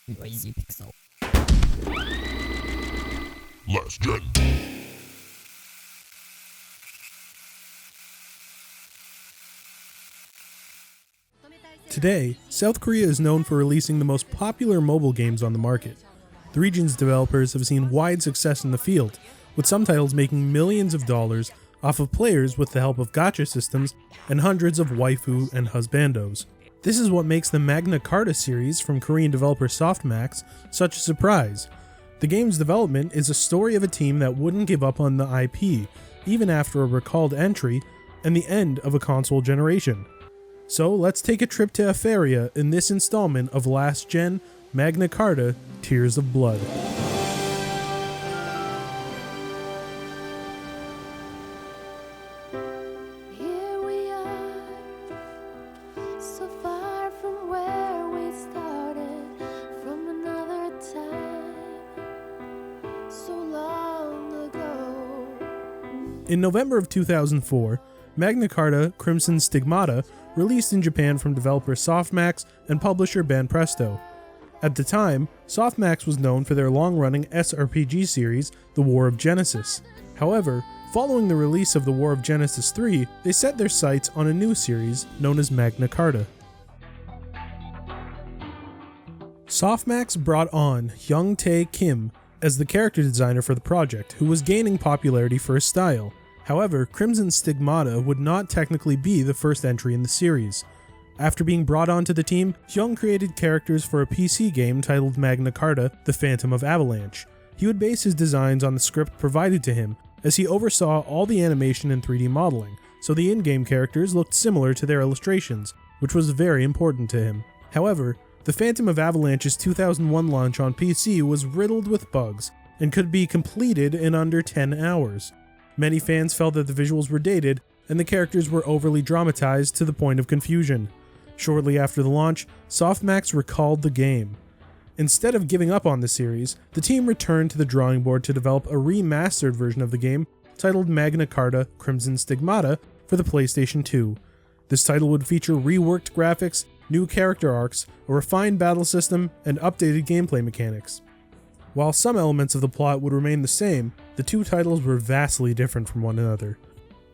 Lazy pixel. Last Gen. Today, South Korea is known for releasing the most popular mobile games on the market. The region's developers have seen wide success in the field, with some titles making millions of dollars off of players with the help of gacha systems and hundreds of waifu and husbandos. This is what makes the Magna Carta series from Korean developer Softmax such a surprise. The game's development is a story of a team that wouldn't give up on the IP, even after a recalled entry and the end of a console generation. So let's take a trip to Euphoria in this installment of Last Gen Magna Carta Tears of Blood. Here we are, so far from where we started, from another time, so long ago. In November of 2004, Magna Carta Crimson Stigmata released in Japan from developer Softmax and publisher Banpresto. At the time, Softmax was known for their long-running SRPG series, The War of Genesis. However, following the release of The War of Genesis 3, they set their sights on a new series known as Magna Carta. Softmax brought on Young Tae Kim as the character designer for the project, who was gaining popularity for his style. However, Crimson Stigmata would not technically be the first entry in the series. After being brought onto the team, Hyung created characters for a PC game titled Magna Carta: The Phantom of Avalanche. He would base his designs on the script provided to him, as he oversaw all the animation and 3D modeling, so the in-game characters looked similar to their illustrations, which was very important to him. However, The Phantom of Avalanche's 2001 launch on PC was riddled with bugs, and could be completed in under 10 hours. Many fans felt that the visuals were dated, and the characters were overly dramatized to the point of confusion. Shortly after the launch, Softmax recalled the game. Instead of giving up on the series, the team returned to the drawing board to develop a remastered version of the game titled Magna Carta Crimson Stigmata for the PlayStation 2. This title would feature reworked graphics, new character arcs, a refined battle system, and updated gameplay mechanics. While some elements of the plot would remain the same, the two titles were vastly different from one another.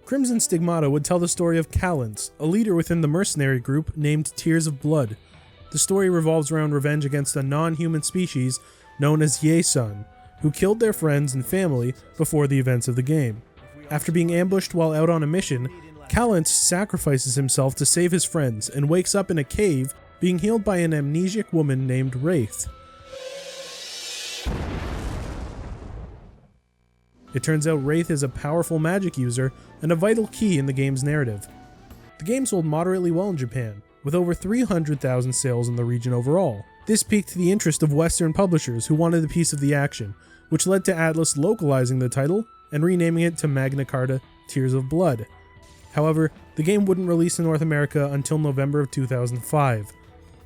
Crimson Stigmata would tell the story of Callants, a leader within the mercenary group named Tears of Blood. The story revolves around revenge against a non-human species known as Yesun, who killed their friends and family before the events of the game. After being ambushed while out on a mission, Callants sacrifices himself to save his friends and wakes up in a cave being healed by an amnesiac woman named Wraith. It turns out Wraith is a powerful magic user and a vital key in the game's narrative. The game sold moderately well in Japan, with over 300,000 sales in the region overall. This piqued the interest of Western publishers who wanted a piece of the action, which led to Atlus localizing the title and renaming it to Magna Carta Tears of Blood. However, the game wouldn't release in North America until November of 2005.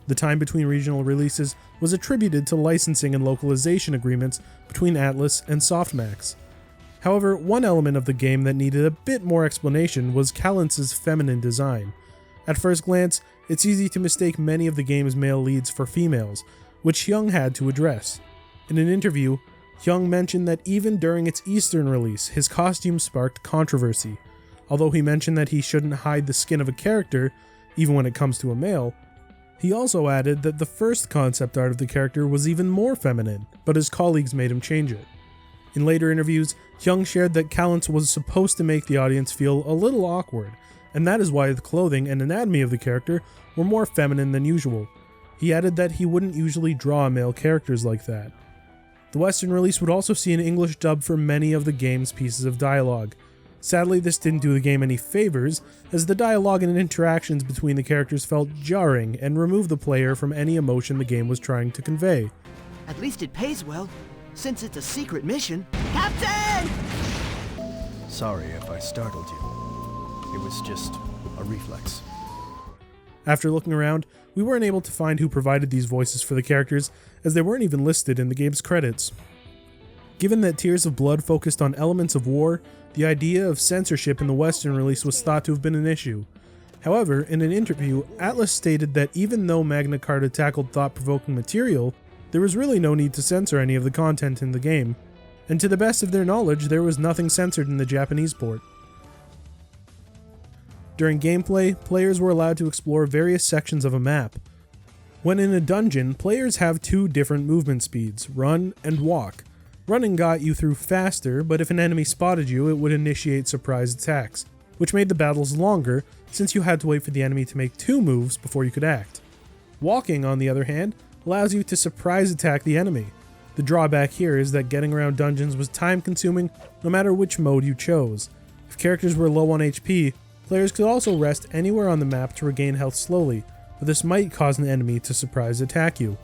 The time between regional releases was attributed to licensing and localization agreements between Atlus and Softmax. However, one element of the game that needed a bit more explanation was Callants' feminine design. At first glance, it's easy to mistake many of the game's male leads for females, which Hyung had to address. In an interview, Hyung mentioned that even during its Eastern release, his costume sparked controversy. Although he mentioned that he shouldn't hide the skin of a character, even when it comes to a male, he also added that the first concept art of the character was even more feminine, but his colleagues made him change it. In later interviews, Hyung shared that Callants was supposed to make the audience feel a little awkward, and that is why the clothing and anatomy of the character were more feminine than usual. He added that he wouldn't usually draw male characters like that. The Western release would also see an English dub for many of the game's pieces of dialogue. Sadly, this didn't do the game any favors, as the dialogue and interactions between the characters felt jarring and removed the player from any emotion the game was trying to convey. At least it pays well, since it's a secret mission. Captain! Sorry if I startled you. It was just a reflex. After looking around, we weren't able to find who provided these voices for the characters, as they weren't even listed in the game's credits. Given that Tears of Blood focused on elements of war, the idea of censorship in the Western release was thought to have been an issue. However, in an interview, Atlus stated that even though Magna Carta tackled thought-provoking material, there was really no need to censor any of the content in the game, and to the best of their knowledge, there was nothing censored in the Japanese port. During gameplay, players were allowed to explore various sections of a map. When in a dungeon, players have two different movement speeds, run and walk. Running got you through faster, but if an enemy spotted you, it would initiate surprise attacks, which made the battles longer since you had to wait for the enemy to make two moves before you could act. Walking, on the other hand, allows you to surprise attack the enemy. The drawback here is that getting around dungeons was time consuming no matter which mode you chose. If characters were low on HP, players could also rest anywhere on the map to regain health slowly, but this might cause an enemy to surprise attack you.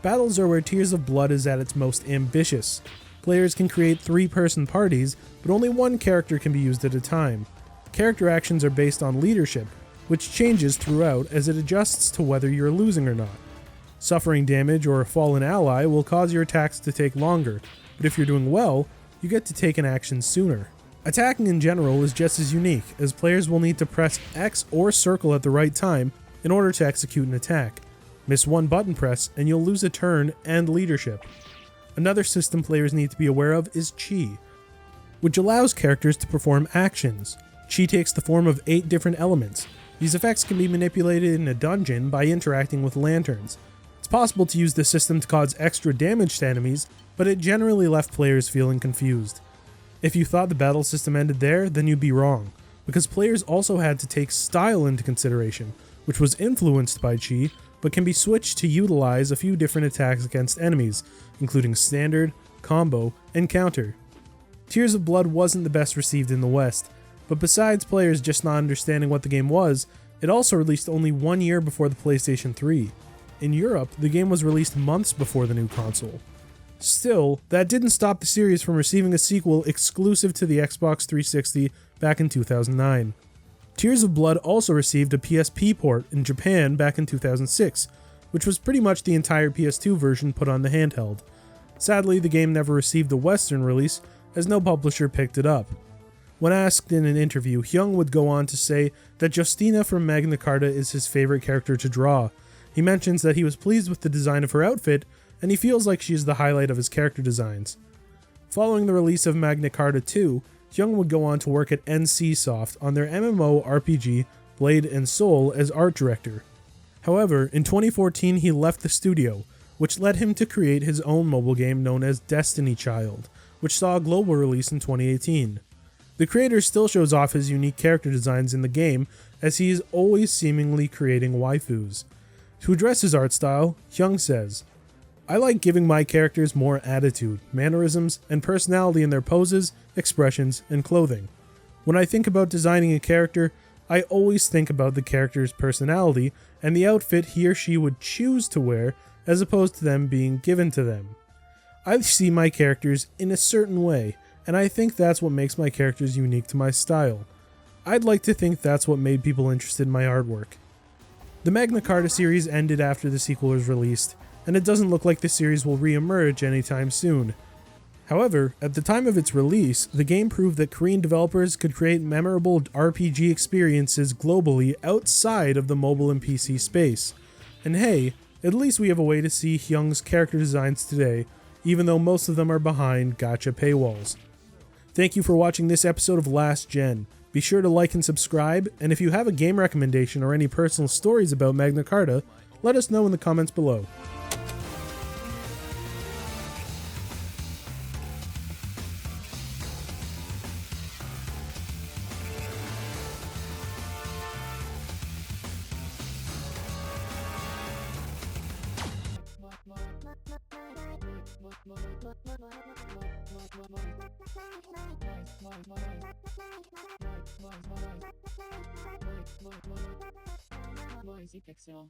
Battles are where Tears of Blood is at its most ambitious. Players can create 3-person parties, but only one character can be used at a time. Character actions are based on leadership, which changes throughout as it adjusts to whether you're losing or not. Suffering damage or a fallen ally will cause your attacks to take longer, but if you're doing well, you get to take an action sooner. Attacking in general is just as unique, as players will need to press X or circle at the right time in order to execute an attack. Miss one button press and you'll lose a turn and leadership. Another system players need to be aware of is Chi, which allows characters to perform actions. Chi takes the form of 8 different elements. These effects can be manipulated in a dungeon by interacting with lanterns. It's possible to use this system to cause extra damage to enemies, but it generally left players feeling confused. If you thought the battle system ended there, then you'd be wrong, because players also had to take style into consideration, which was influenced by Chi, but can be switched to utilize a few different attacks against enemies, including standard, combo, and counter. Tears of Blood wasn't the best received in the West, but besides players just not understanding what the game was, it also released only 1 year before the PlayStation 3. In Europe, the game was released months before the new console. Still, that didn't stop the series from receiving a sequel exclusive to the Xbox 360 back in 2009. Tears of Blood also received a PSP port in Japan back in 2006, which was pretty much the entire PS2 version put on the handheld. Sadly, the game never received a Western release, as no publisher picked it up. When asked in an interview, Hyung would go on to say that Justina from Magna Carta is his favorite character to draw. He mentions that he was pleased with the design of her outfit, and he feels like she is the highlight of his character designs. Following the release of Magna Carta 2, Hyung would go on to work at NCSoft on their MMO RPG Blade and Soul as art director. However, in 2014 he left the studio, which led him to create his own mobile game known as Destiny Child, which saw a global release in 2018. The creator still shows off his unique character designs in the game, as he is always seemingly creating waifus. To address his art style, Hyung says, "I like giving my characters more attitude, mannerisms, and personality in their poses, expressions, and clothing. When I think about designing a character, I always think about the character's personality and the outfit he or she would choose to wear as opposed to them being given to them. I see my characters in a certain way, and I think that's what makes my characters unique to my style. I'd like to think that's what made people interested in my artwork." The Magna Carta series ended after the sequel was released, and it doesn't look like the series will re-emerge anytime soon. However, at the time of its release, the game proved that Korean developers could create memorable RPG experiences globally outside of the mobile and PC space. And hey, at least we have a way to see Hyung's character designs today, even though most of them are behind gacha paywalls. Thank you for watching this episode of Last Gen. Be sure to like and subscribe, and if you have a game recommendation or any personal stories about Magna Carta, let us know in the comments below. Noisy Pixel.